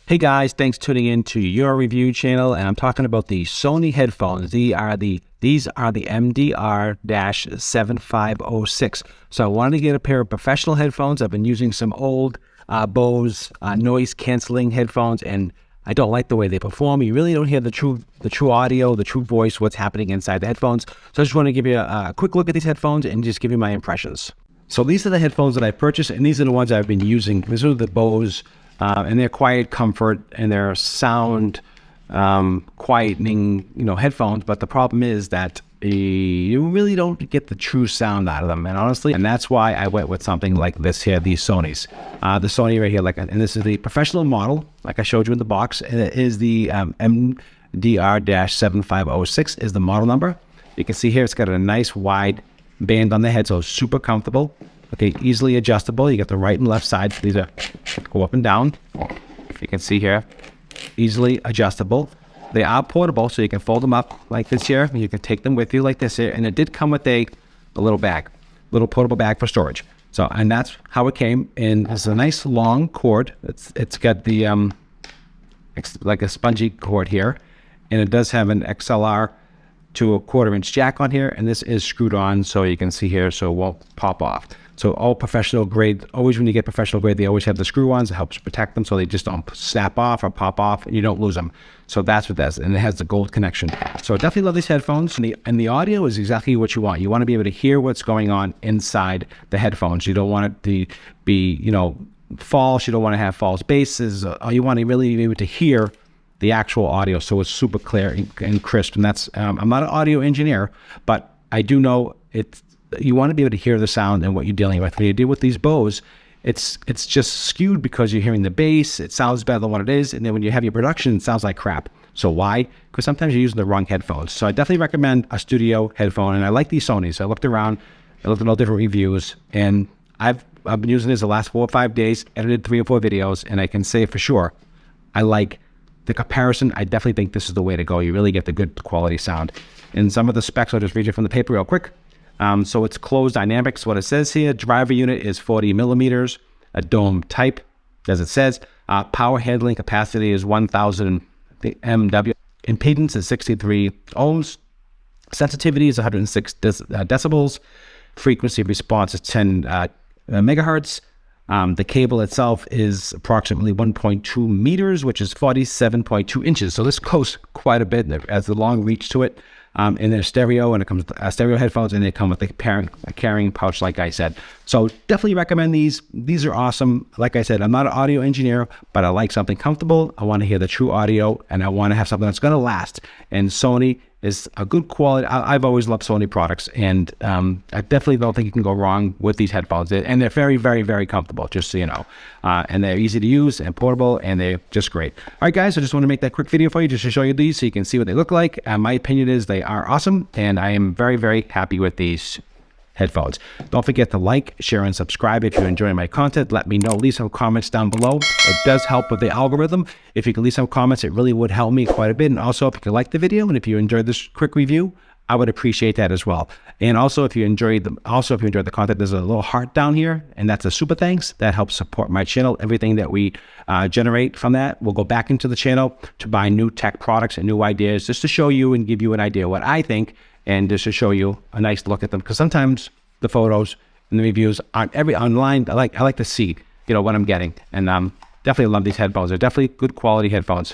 Hey guys, thanks for tuning in to your review channel, and I'm talking about the Sony headphones. These are the MDR7506. So I wanted to get a pair of professional headphones. I've been using some old Bose noise canceling headphones, and I don't like the way they perform. You really don't hear the true audio, the true voice, what's happening inside the headphones. So I just want to give you a quick look at these headphones and just give you my impressions. So these are the headphones that I purchased, and these are the ones I've been using. These are the Bose. And their quiet comfort and their sound quietening, headphones. But the problem is that you really don't get the true sound out of them. And honestly, and that's why I went with something like this here, these Sonys. The Sony right here, and this is the professional model, like I showed you in the box. And it is the MDR7506 is the model number. You can see here, it's got a nice wide band on the head, so super comfortable. Okay, easily adjustable. You got the right and left side. These are go up and down. You can see here, easily adjustable. They are portable, so you can fold them up like this here. You can take them with you like this here. And it did come with a little bag, little portable bag for storage. So, and that's how it came. And it's a nice long cord. It's got the it's like a spongy cord here, and it does have an XLR to a 1/4-inch jack on here, and this is screwed on, so you can see here, so it won't pop off. So all professional grade, always when you get professional grade, they always have the screw-ons. It helps protect them so they just don't snap off or pop off and you don't lose them. So that's what that is, and it has the gold connection. So I definitely love these headphones, and the audio is exactly what you want. You want to be able to hear what's going on inside the headphones. You don't want it to be, false. You don't want to have false basses. You want to really be able to hear the actual audio, so it's super clear and crisp. And that's, I'm not an audio engineer, but I do know you want to be able to hear the sound and what you're dealing with. When you deal with these Bose, it's just skewed because you're hearing the bass. It sounds better than what it is. And then when you have your production, it sounds like crap. So why? Because sometimes you're using the wrong headphones. So I definitely recommend a studio headphone. And I like these Sonys. I looked around, I looked at all different reviews, and I've been using this the last 4 or 5 days, edited 3 or 4 videos, and I can say for sure, I like the comparison. I definitely think this is the way to go. You really get the good quality sound. And some of the specs, I'll just read you from the paper real quick. So it's closed dynamics. What it says here, driver unit is 40 millimeters, a dome type, as it says. Power handling capacity is 1,000 MW. Impedance is 63 ohms. Sensitivity is 106 decibels. Frequency response is 10 megahertz. The cable itself is approximately 1.2 meters, which is 47.2 inches. So this goes quite a bit. It has a long reach to it. And they're stereo, and it comes with stereo headphones, and they come with a carrying pouch, like I said. So definitely recommend these. These are awesome. Like I said, I'm not an audio engineer, but I like something comfortable. I want to hear the true audio, and I want to have something that's going to last. And Sony is a good quality. I've always loved Sony products, and I definitely don't think you can go wrong with these headphones. And they're very, very, very comfortable, just so you know. And they're easy to use and portable, and they're just great. All right, guys, I just want to make that quick video for you just to show you these so you can see what they look like. My opinion is they are awesome, and I am very, very happy with these headphones. Don't forget to like, share, and subscribe if you're enjoying my content. Let me know. Leave some comments down below. It does help with the algorithm. If you can leave some comments, it really would help me quite a bit. And also, if you could like the video and if you enjoyed this quick review, I would appreciate that as well. And also, if you enjoyed the content, there's a little heart down here, and that's a super thanks. That helps support my channel. Everything that we generate from that will go back into the channel to buy new tech products and new ideas, just to show you and give you an idea what I think, and just to show you a nice look at them. Because sometimes the photos and the reviews aren't online. I like to see, what I'm getting. And definitely love these headphones. They're definitely good quality headphones.